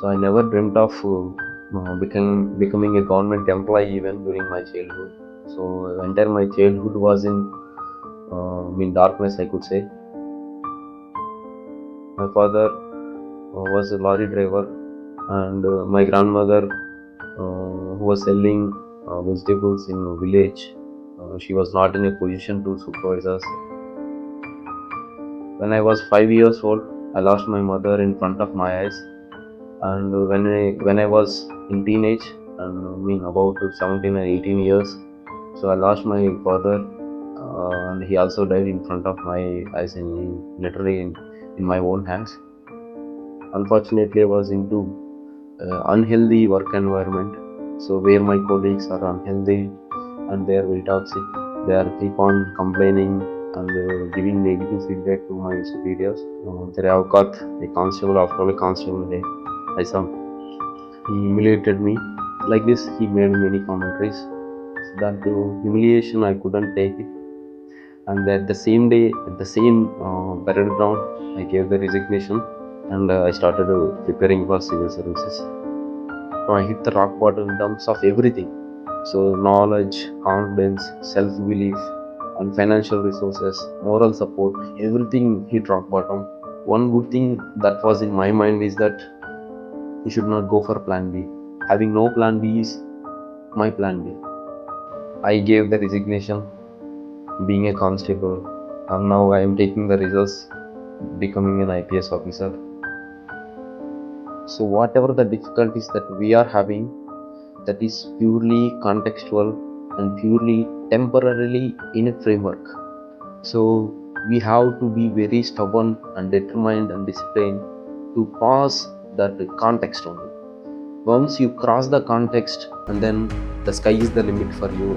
So I never dreamt of becoming a government employee even during my childhood. So entire my childhood was in darkness, I could say. My father was a lorry driver, and my grandmother who was selling vegetables in a village. She was not in a position to supervise us. When I was 5 years old, I lost my mother in front of my eyes. And when I was in teenage, and about 17 or 18 years, so I lost my father, and he also died in front of my eyes, literally in my own hands. Unfortunately, I was into unhealthy work environment, so where my colleagues are unhealthy and they are very toxic. They are keep on complaining and giving negative feedback to my superiors. There I have got a constable. After a constable, I saw he humiliated me. Like this, he made many commentaries. That humiliation I couldn't take it, and at the same day, at the same parade ground, I gave the resignation, and I started preparing for civil services. So I hit the rock bottom in terms of everything. So knowledge, confidence, self-belief, and financial resources, moral support, everything hit rock bottom. One good thing that was in my mind is that you should not go for plan B. Having no plan B is my plan B. I gave the resignation being a constable, and now I am taking the results becoming an IPS officer. So whatever the difficulties that we are having, that is purely contextual and purely temporarily in a framework. So we have to be very stubborn and determined and disciplined to pass that context only. Once you cross the context, and then the sky is the limit for you.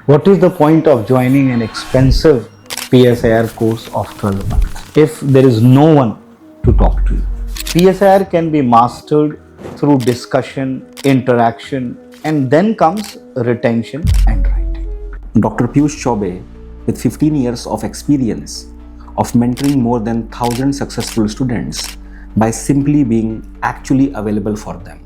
What is the point of joining an expensive PSIR course of 12 months if there is no one to talk to you? PSIR can be mastered through discussion, interaction, and then comes retention and writing. Dr. Piyush Chaubey, with 15 years of experience of mentoring more than 1,000 successful students by simply being actually available for them.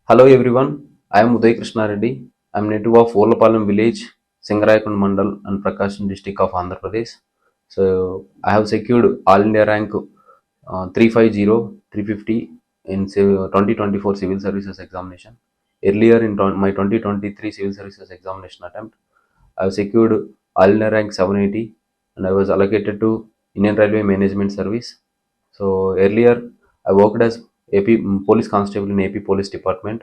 Hello everyone, I am Udaya Krishna Reddy. I am native of Olapalam village, Singarayakund Mandal and Prakasam district of Andhra Pradesh. So I have secured All India rank 350, 350 in 2024 Civil Services examination. Earlier in my 2023 Civil Services examination attempt, I have secured All India rank 780 and I was allocated to Indian Railway Management Service. So earlier I worked as AP Police Constable in AP Police Department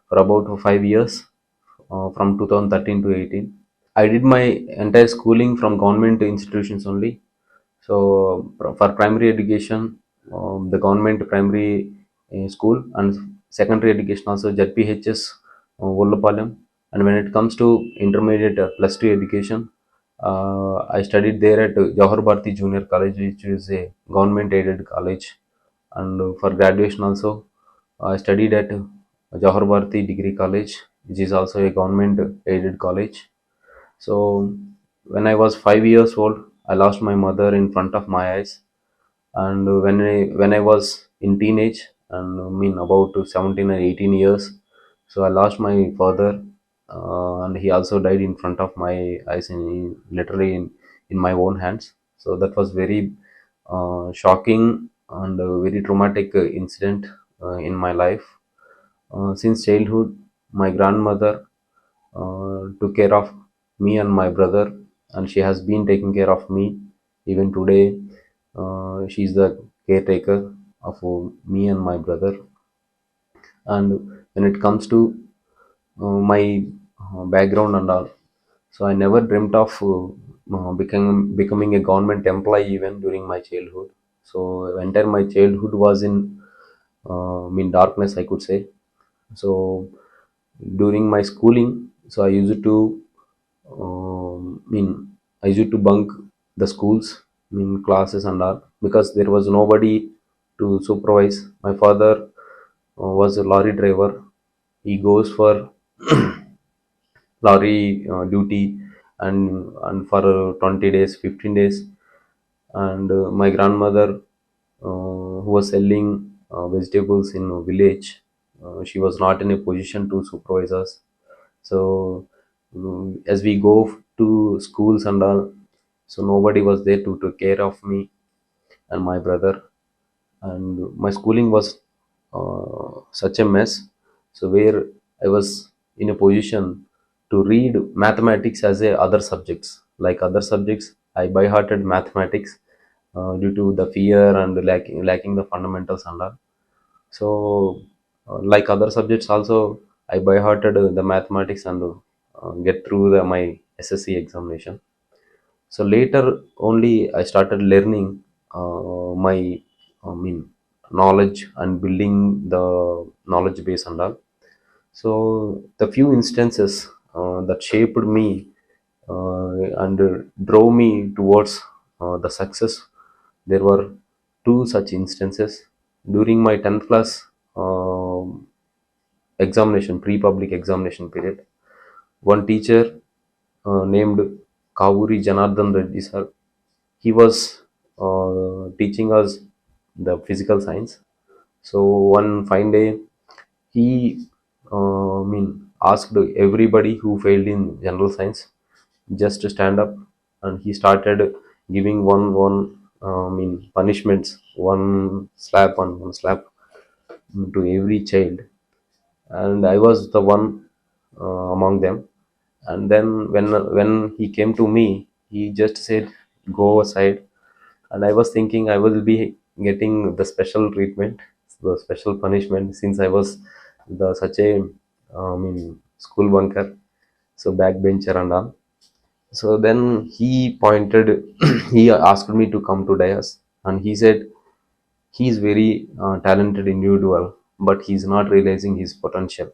for about 5 years, from 2013 to 18. I did my entire schooling from government institutions only. So for primary education, the government primary school, and secondary education also ZPHS Vollapalam. And when it comes to intermediate plus 2 education, I studied there at Jawahar Bharati Junior College, which is a government aided college. And for graduation also, I studied at Jawahar Bharati Degree College, which is also a government aided college. So when I was 5 years old, I lost my mother in front of my eyes. And when I was in teenage, and about 17 or 18 years, so I lost my father, and he also died in front of my eyes, literally in my own hands. So that was very shocking and very traumatic incident in my life. Since childhood, my grandmother took care of me and my brother, and she has been taking care of me even today. She is the caretaker of me and my brother. And when it comes to my background and all, so I never dreamt of becoming a government employee even during my childhood. So entire my childhood was in darkness, I could say. So during my schooling, so I used to bunk the schools, classes and all, because there was nobody to supervise. My father was a lorry driver. He goes for lorry duty, and for 20 days, 15 days. And my grandmother, who was selling vegetables in a village, she was not in a position to supervise us. So as we go to schools and all, so nobody was there to take care of me and my brother. And my schooling was such a mess, so where I was in a position to read mathematics as a other subjects. Like other subjects, I by hearted mathematics due to the fear and lacking the fundamentals and all. So like other subjects also, I by hearted the mathematics and get through my SSC examination. So later only I started learning my I mean knowledge and building the knowledge base and all. So the few instances that shaped me and drove me towards the success, there were two such instances during my 10th class examination, pre-public examination period. One teacher named Kavuri Janardhan Reddy sir, he was teaching us the physical science. So one fine day, he asked everybody who failed in general science just to stand up, and he started giving one punishments, one slap on one slap to every child, and I was the one among them. And then when he came to me, he just said, "Go aside." And I was thinking I will be getting the special treatment, the special punishment, since I was the such a school bunker, so backbencher and all. So then he pointed, he asked me to come to dais, and he said he is very talented individual, but he is not realizing his potential.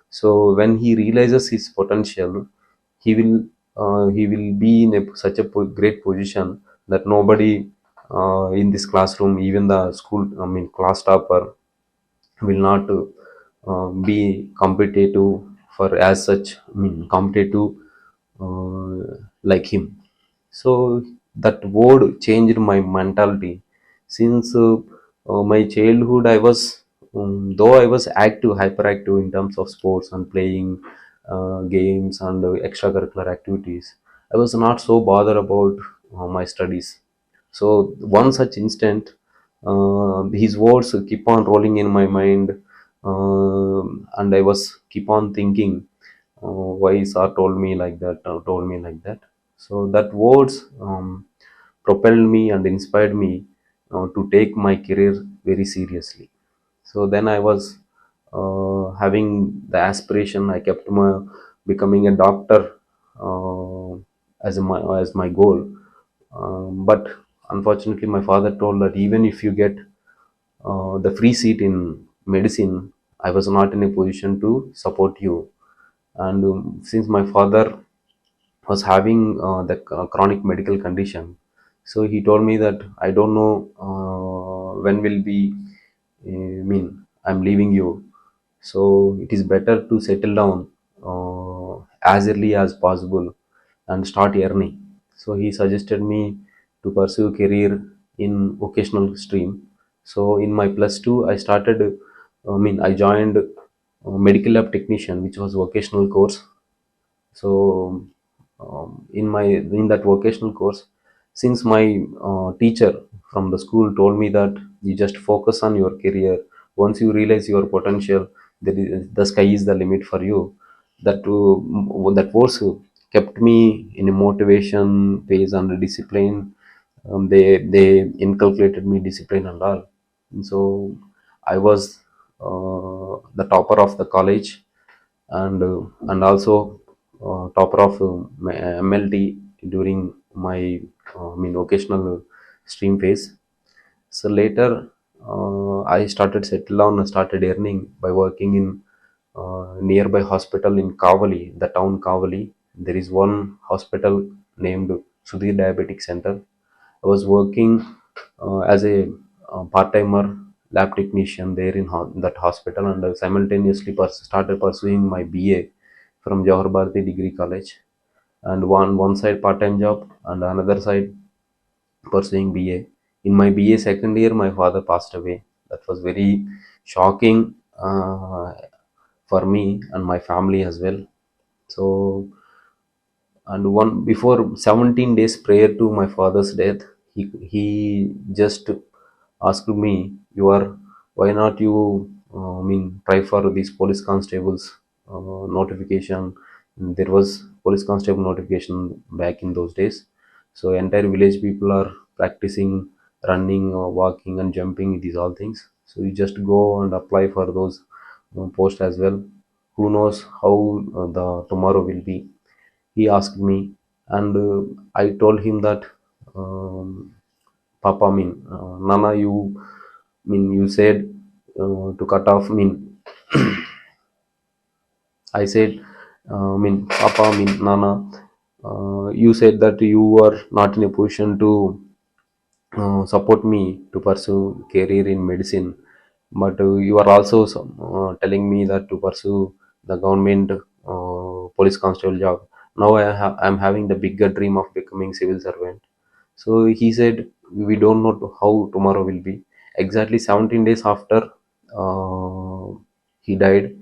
So when he realizes his potential, he will be in such a great position that nobody in this classroom, even the school class topper, will not be competitive for as such competitive like him. So that word changed my mentality. Since my childhood, I was though I was active, hyperactive in terms of sports and playing games and extracurricular activities, I was not so bothered about my studies. So one such instant, his words keep on rolling in my mind, and I was keep on thinking, why sir told me like that, told me like that. So that words propelled me and inspired me to take my career very seriously. So then I was having the aspiration, I kept my becoming a doctor uh, as my goal. But unfortunately my father told that even if you get the free seat in medicine, I was not in a position to support you. And since my father was having the chronic medical condition, so he told me that I don't know when will be I'm leaving you, so it is better to settle down as early as possible and start earning. So he suggested me to pursue career in vocational stream. So in my plus 2 I started, I joined medical lab technician, which was vocational course. So in that vocational course, since my teacher from the school told me that you just focus on your career, once you realize your potential, the sky is the limit for you. That was kept me in a motivation phase and discipline. They inculcated me discipline and all. And so I was the topper of the college, and also topper of my MLT during my vocational stream phase. So later, I started settle down and started earning by working in nearby hospital in Kavali, the town Kavali. There is one hospital named Sudhir Diabetic Center. I was working as a part-timer lab technician there in that hospital, and I simultaneously started pursuing my BA from Johar Bharati Degree College. and one side part-time job and another side pursuing BA. In my BA second year, my father passed away. That was very shocking for me and my family as well. So, and one before 17 days prior to my father's death, he just asked me, "You are why not you try for these police constables notification?" And there was police constable notification back in those days. So entire village people are practicing running or walking and jumping, these all things. So you just go and apply for those posts as well. Who knows how the tomorrow will be? He asked me, and I told him that, Papa, Nana, you said to cut off, I said, Papa, Nana, you said that you are not in a position to support me to pursue career in medicine, but you are also telling me that to pursue the government police constable job. Now I'm having the bigger dream of becoming civil servant. So he said, we don't know how tomorrow will be. Exactly 17 days after he died.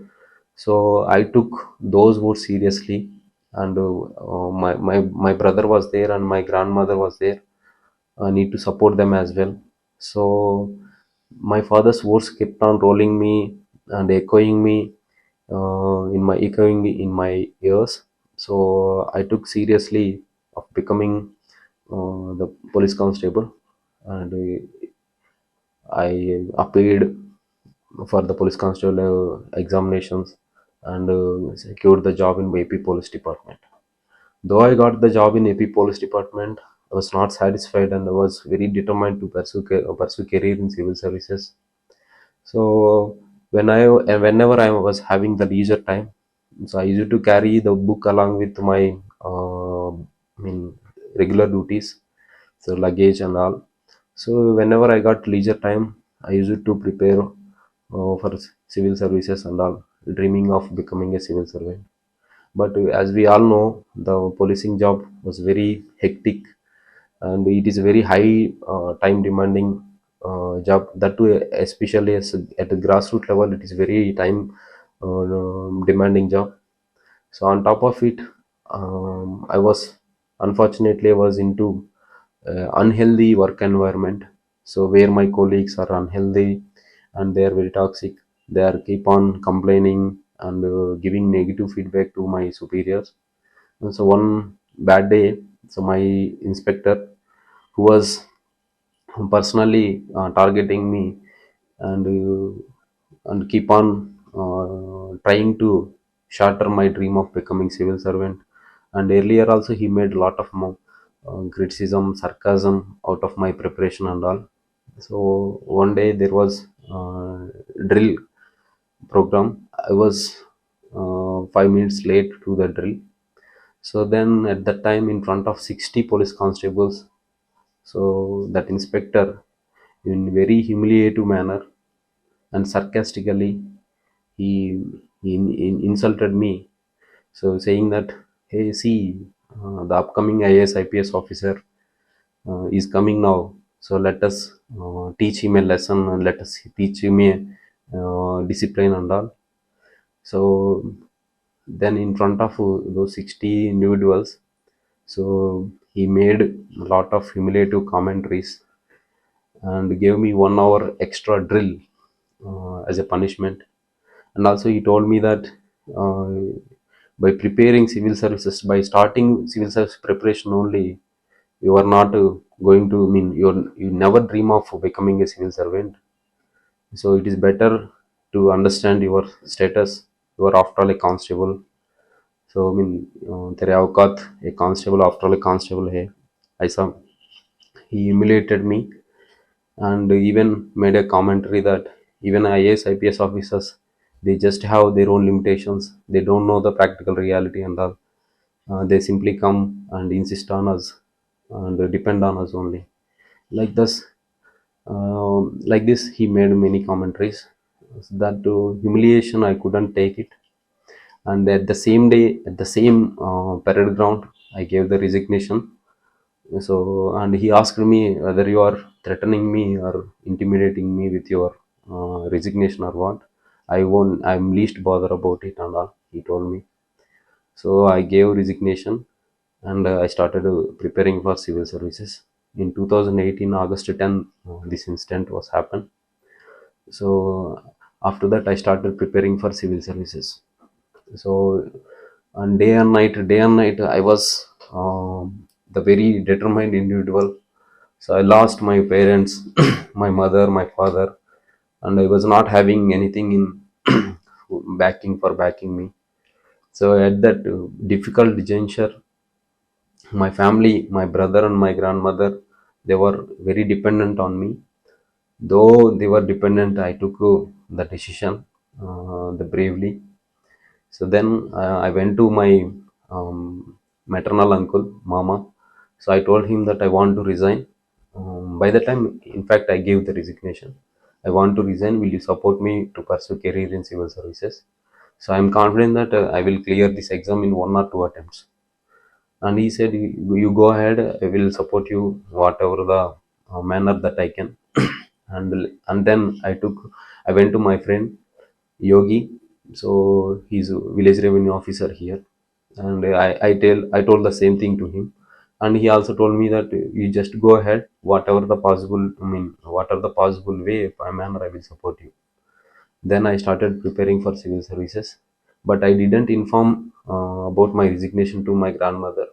So I took those words seriously, and my brother was there and my grandmother was there. I need to support them as well. So my father's words kept on rolling me and echoing in my ears. So I took seriously of becoming the police constable, and I appeared for the police constable examinations and secured the job in AP Police Department. Though I got the job in AP Police Department, I was not satisfied and I was very determined to pursue career in civil services. So whenever I was having the leisure time, so I used to carry the book along with my regular duties, so luggage and all. So whenever I got leisure time, I used to prepare for civil services and all, dreaming of becoming a civil servant. But as we all know, the policing job was very hectic and it is a very high time demanding job. That too, especially at the grassroots level, it is very time demanding job. So on top of it, I was unfortunately I was into unhealthy work environment. So where my colleagues are unhealthy and they are very toxic, they are keep on complaining and giving negative feedback to my superiors. And so one bad day, so my inspector, who was personally targeting me and keep on trying to shatter my dream of becoming civil servant. And earlier also he made a lot of criticism, sarcasm out of my preparation and all. So one day there was drill program. I was 5 minutes late to the drill. So then at that time in front of 60 police constables, so that inspector, in very humiliative manner and sarcastically, he, he insulted me. So saying that, hey, see, the upcoming IAS IPS officer is coming now. So let us teach him a lesson and let us teach him a discipline and all. So then in front of those 60 individuals, so he made a lot of humiliative commentaries and gave me 1 hour extra drill as a punishment. And also he told me that uh, by preparing civil services, by starting civil service preparation only, you are not going to you never dream of becoming a civil servant. So it is better to understand your status. You are after all a constable. So तेरे औकात a constable, after all a constable है ऐसा. He humiliated me and even made a commentary that even IAS IPS officers, they just have their own limitations. They don't know the practical reality and all. They simply come and insist on us and depend on us only. Like this, like this, he made many commentaries. That humiliation I couldn't take it. And at the same day, at the same parade ground, I gave the resignation. So, and he asked me whether you are threatening me or intimidating me with your resignation or what. I won't. I'm least bother about it and all. He told me. So I gave resignation, and I started preparing for civil services. In 2018, August 10, this incident was happened. So after that, I started preparing for civil services. So and day and night, I was the very determined individual. So I lost my parents, my mother, my father, and I was not having anything in backing me. So at that difficult juncture, my family, my brother and my grandmother, they were very dependent on me. Though they were dependent, I took the decision, the bravely. So then I went to my maternal uncle, Mama. So I told him that I want to resign. By the time, in fact, I gave the resignation. I want to resign. Will you support me to pursue career in civil services? So I am confident that I will clear this exam in 1 or 2 attempts. And he said, "You go ahead. I will support you whatever the manner that I can." And then I went to my friend Yogi. So he's a village revenue officer here, and I told the same thing to him, and he also told me that you just go ahead, whatever the possible, I mean, whatever the possible way, manner, I will support you. Then I started preparing for civil services, but I didn't inform about my resignation to my grandmother.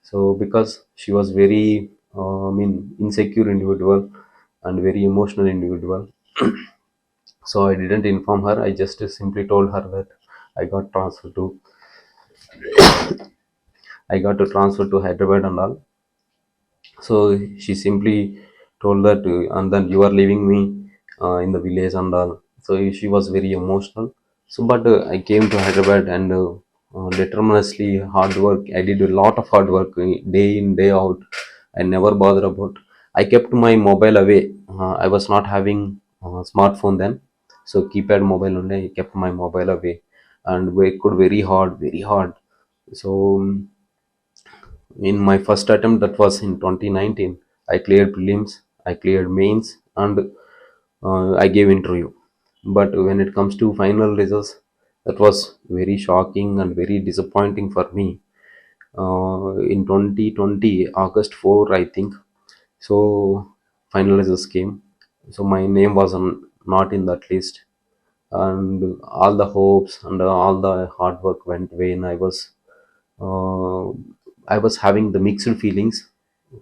So because she was very, I mean, insecure individual and very emotional individual, so I didn't inform her. I just simply told her that I got transferred to I got to transfer to Hyderabad and all. So she simply told that, and then you are leaving me in the village and all. So she was very emotional. So, but I came to Hyderabad and determinedly hard work. I did a lot of hard work day in, day out. I never bothered about. I kept my mobile away. I was not having smartphone then, so keypad mobile only. I kept my mobile away and worked very hard, very hard. So in my first attempt, that was in 2019, I cleared prelims, I cleared mains, and I gave interview. But when it comes to final results, that was very shocking and very disappointing for me. In 2020, August 4, I think. So final results came. So my name was not in that list, and all the hopes and all the hard work went vain. Uh, I was having the mixed feelings.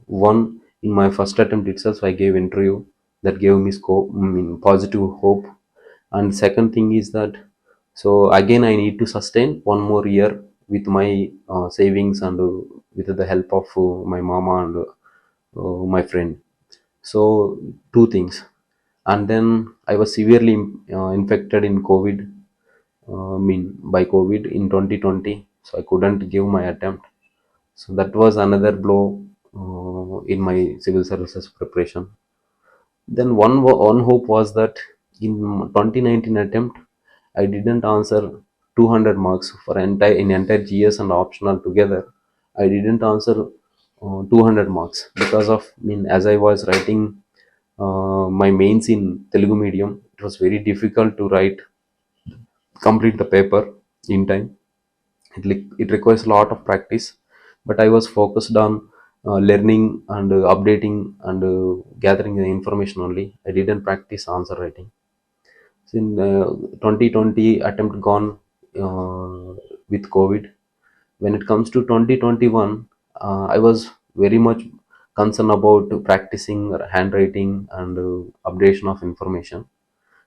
One, in my first attempt itself, I gave interview that gave me scope, I mean, positive hope. And second thing is that, so again I need to sustain 1 more year with my savings and with the help of my mama and my friend. So two things, and then I was severely infected in COVID. I mean, by COVID in 2020, so I couldn't give my attempt. So that was another blow in my civil services preparation. Then one hope was that in 2019 attempt, I didn't answer 200 marks for entire GS and optional together. I didn't answer 200 marks because of, I mean, as I was writing my mains in Telugu medium, it was very difficult to complete the paper in time. It requires a lot of practice, but I was focused on learning and updating and gathering the information only. I didn't practice answer writing. So in 2020 attempt gone with COVID. When it comes to 2021, I was very much concerned about practicing handwriting and updation of information,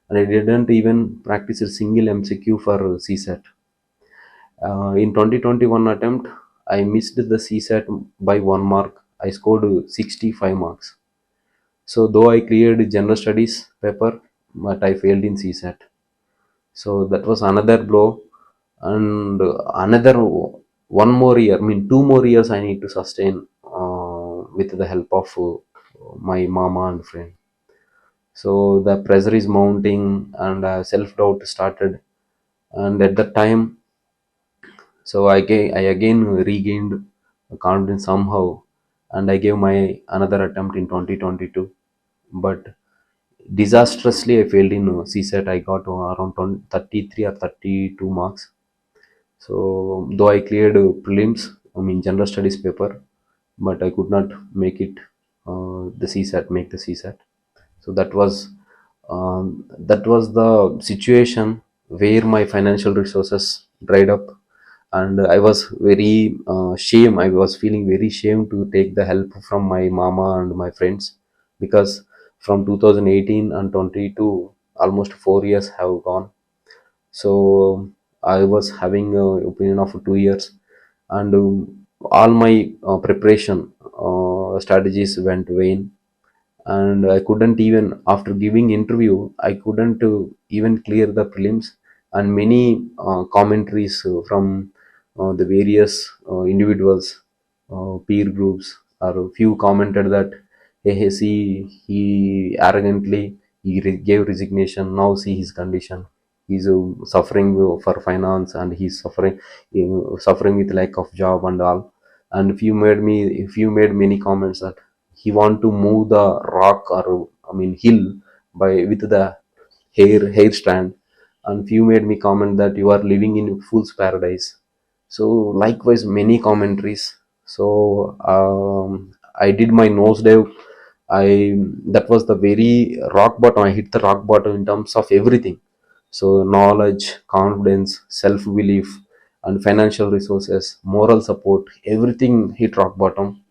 and I didn't even practice a single MCQ for CSAT. In 2021 attempt, I missed the CSAT by 1 mark. I scored 65 marks. So though I cleared general studies paper, but I failed in CSAT. So that was another blow, and another 1 more year. I mean, 2 more years I need to sustain with the help of my mama and friend. So the pressure is mounting, and self doubt started. And at that time, so I again regained confidence somehow, and I gave my another attempt in 2022, but disastrously I failed in CSET. I got around 33 or 32 marks. So though I cleared prelims, I mean general studies paper, but I could not make it the CSAT, make the CSAT. So that was the situation where my financial resources dried up, and I was very shame. I was feeling very shame to take the help from my mama and my friends, because from 2018 and 22, almost 4 years have gone. So I was having a opinion of 2 years, and all my preparation strategies went vain, and I couldn't even, after giving interview, I couldn't even clear the prelims, and many commentaries from the various individuals, peer groups, or few commented that, hey, see, he arrogantly gave resignation. Now see his condition. He's suffering for finance, and he's suffering with lack of job and all. And if you made many comments that he want to move the rock, or I mean hill, by with the hair strand, and few made me comment that you are living in fool's paradise. So likewise many commentaries. So I did my nose dive. I That was the very rock bottom. I hit the rock bottom in terms of everything. So knowledge, confidence, self belief, and financial resources, moral support, everything hit rock bottom.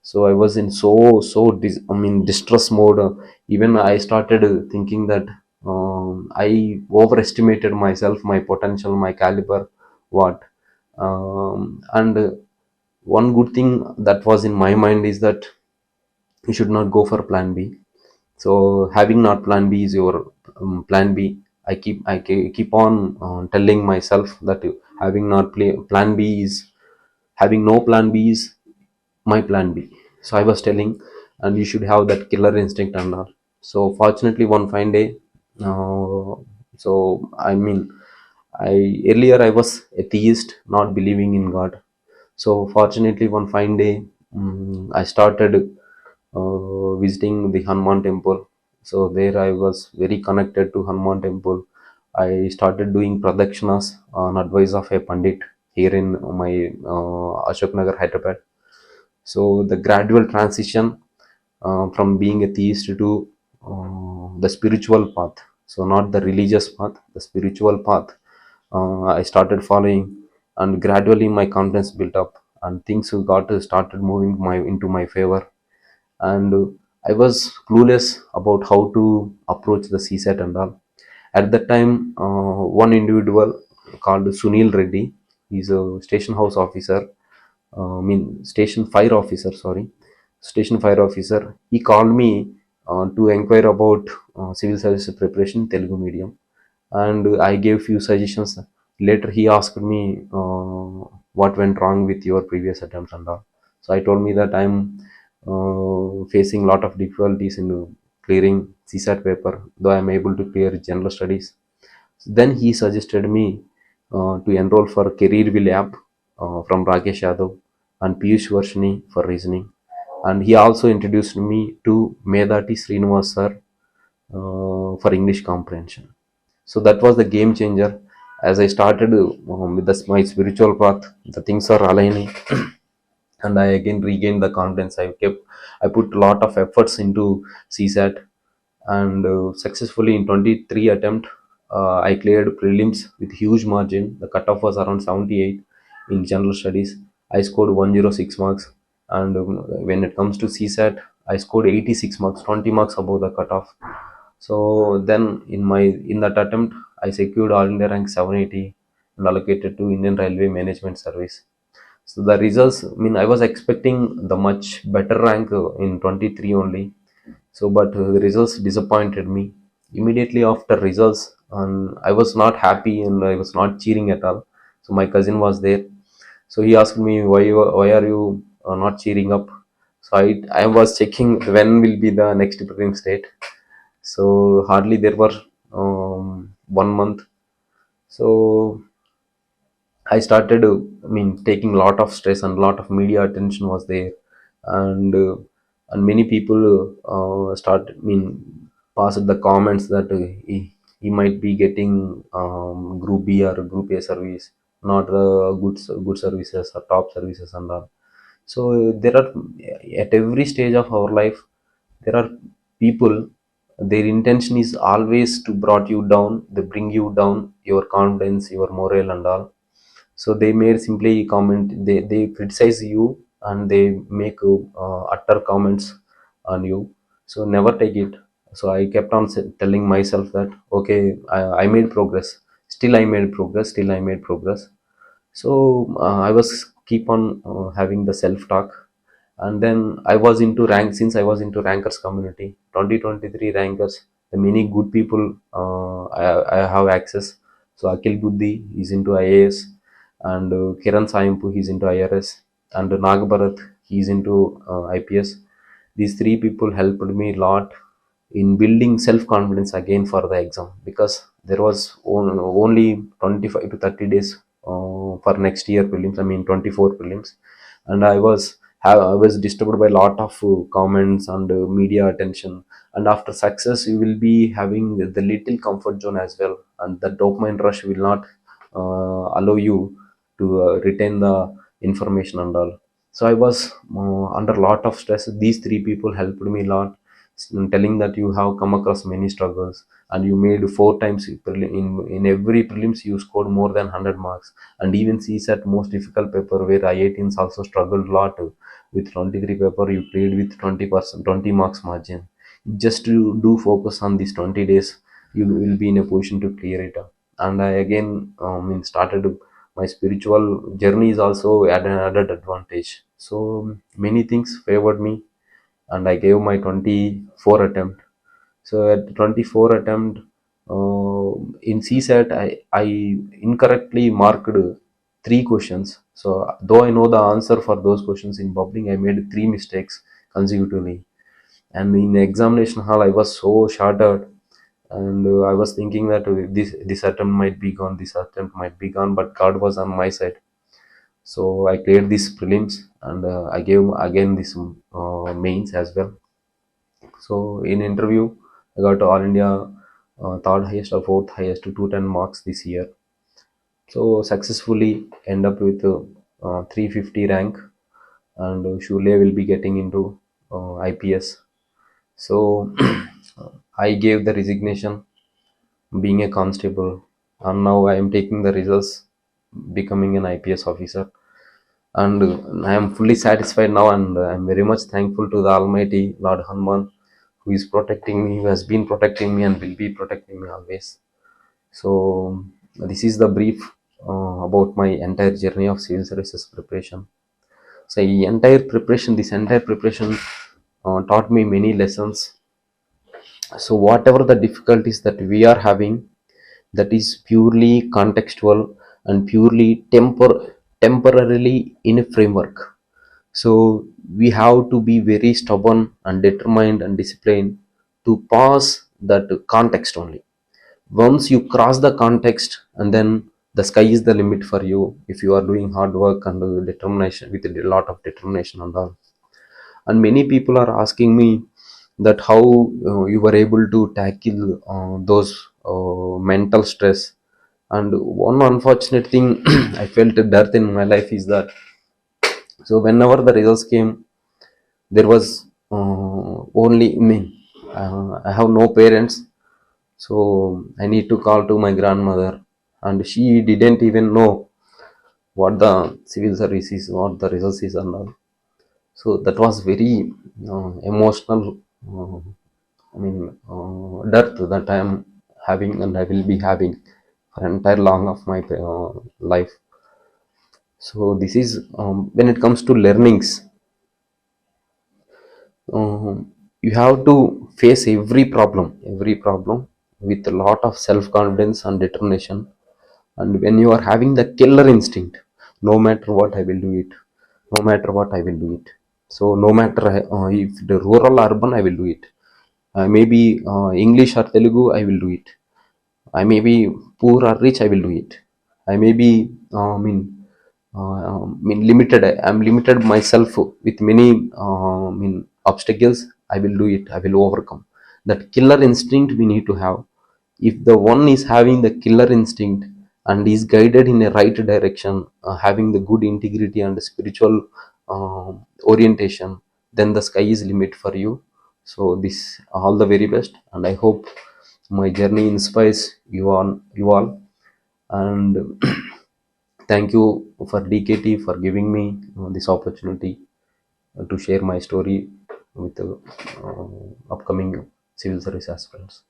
So I was in distress mode. Even I started thinking that I overestimated myself, my potential, my caliber, what. And one good thing that was in my mind is that you should not go for plan B. So having not plan B is your plan B. I keep on telling myself that having not plan B is, having no plan B is my plan B. So I was telling, and you should have that killer instinct and all. So fortunately one fine day, uh, so I mean, I earlier I was atheist, not believing in God. So fortunately one fine day, I started visiting the Hanuman temple. So there I was very connected to Hanuman temple. I started doing pradakshinas on advice of a pandit here in my Ashok Nagar, Hyderabad. So the gradual transition from being a theist to the spiritual path, so not the religious path, the spiritual path, I started following, and gradually my confidence built up, and things got started moving my into my favor. And I was clueless about how to approach the CSAT and all. At that time, one individual called Sunil Reddy, he's a station house officer, station fire officer, sorry, station fire officer. He called me to inquire about civil service preparation Telugu medium, and I gave few suggestions. Later he asked me what went wrong with your previous attempts and all. So I told me that I'm facing lot of difficulties in clearing CSAT paper, though I'm able to clear general studies. Then he suggested me to enroll for career will app from Rakesh Yadav and Piyush Varshini for reasoning. And he also introduced me to Medati Srinivas sir for English comprehension. So that was the game changer. As I started with my spiritual path, the things are aligning, and I again regained the confidence. I put a lot of efforts into CSAT, and successfully in 23 attempt, I cleared prelims with huge margin. The cutoff was around 78 in general studies. I scored 106 marks, and when it comes to CSAT, I scored 86 marks, 20 marks above the cutoff. So then in that attempt, I secured All India rank 780 and allocated to Indian Railway Management Service. So the results, I mean, I was expecting the much better rank in 23 only. So, but the results disappointed me. Immediately after results, and I was not happy and I was not cheering at all. So my cousin was there. So he asked me, why are you not cheering up? So I was checking when will be the next prelim state. So hardly there were 1 month. So I started, taking lot of stress, and lot of media attention was there, and many people passed the comments that he might be getting Group B or Group A service, not good services or top services and all. So there are, at every stage of our life, there are people. Their intention is always to brought you down. They bring you down, your confidence, your morale, and all. So they made simply comment, they criticize you, and they make utter comments on you. So never take it. So I kept on telling myself that okay, I made progress, still I made progress, still I made progress. So I was keep on having the self talk. And then I was into rank, since I was into rankers community, 2023 rankers, the many good people, I have access. So Akil Buddhi is into IAS, and Kiran Sayampu, he's into IRS, and Nagabharat, he's into IPS. These three people helped me a lot in building self confidence again for the exam, because there was only 25 to 30 days for next year prelims, 24 prelims. And I was disturbed by a lot of comments and media attention. And after success, you will be having the little comfort zone as well, and the dopamine rush will not allow you to retain the information and all. So I was under a lot of stress. These three people helped me a lot, telling that you have come across many struggles, and you made four times in every prelims you scored more than 100 marks. And even CSAT, most difficult paper, where I18s also struggled a lot with 23 paper, you played with 20%, 20 marks margin. Just to do focus on these 20 days, you will be in a position to clear it up. And I again started my spiritual journey, is also at an added advantage. So many things favored me, and I gave my 24 attempt. So at 24 attempt, in CSAT, I incorrectly marked three questions. So though I know the answer for those questions, in bubbling I made three mistakes consecutively. And in the examination hall, I was so shattered, and I was thinking that this attempt might be gone, this attempt might be gone, but God was on my side. So I cleared these prelims, and I gave again this mains as well. So in interview, I got all India third highest or fourth highest to 210 marks this year. So successfully end up with 350 rank, and surely I will be getting into IPS. So I gave the resignation, being a constable, and now I am taking the results, becoming an IPS officer. And I am fully satisfied now, and I am very much thankful to the Almighty Lord Hanuman, who is protecting me, who has been protecting me, and will be protecting me always. So this is the brief about my entire journey of civil services preparation. So this entire preparation taught me many lessons. So whatever the difficulties that we are having, that is purely contextual and purely temporarily in a framework. So we have to be very stubborn and determined and disciplined to pass that context only. Once you cross the context, and then the sky is the limit for you, if you are doing hard work and determination, with a lot of determination and all. And many people are asking me that how you were able to tackle those mental stress. And one unfortunate thing I felt a dearth in my life is that, so whenever the results came, there was only me. I have no parents, so I need to call to my grandmother, and she didn't even know what the civil service is, what the results is and all. So that was very emotional, uh, dearth that I am having, and I will be having for entire long of my life. So this is when it comes to learnings, you have to face every problem with a lot of self confidence and determination. And when you are having the killer instinct, no matter what I will do it, no matter what I will do it. So no matter if the rural or urban, I will do it. Maybe English or Telugu, I will do it. I may be poor or rich, I will do it. I may be limited. I'm limited myself with many obstacles. I will do it. I will overcome. That killer instinct we need to have. If the one is having the killer instinct and is guided in a right direction, having the good integrity and spiritual orientation, then the sky is limit for you. So this all the very best, and I hope my journey inspires you all. And thank you for DKT for giving me this opportunity to share my story with the upcoming civil service aspirants.